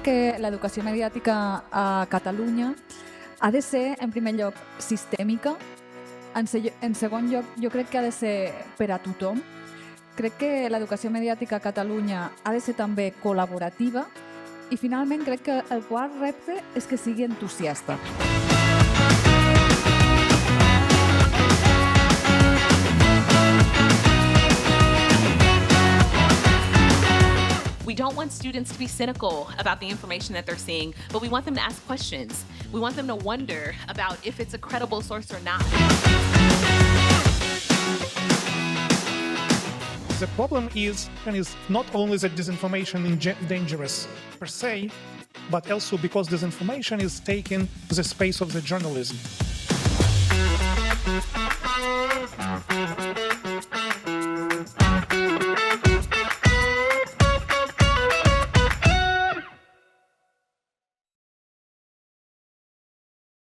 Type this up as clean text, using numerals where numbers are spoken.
que l'educació mediàtica a Catalunya ha de ser, en primer lloc, sistèmica. En segon lloc, jo crec que ha de ser per a tothom. Crec que l'educació mediàtica a Catalunya ha de ser també col·laborativa. I finalment crec que el quart repte és que sigui entusiasta. We don't want students to be cynical about the information that they're seeing, but we want them to ask questions. We want them to wonder about if it's a credible source or not. The problem is not only that disinformation is dangerous per se, but also because disinformation is taking the space of the journalism.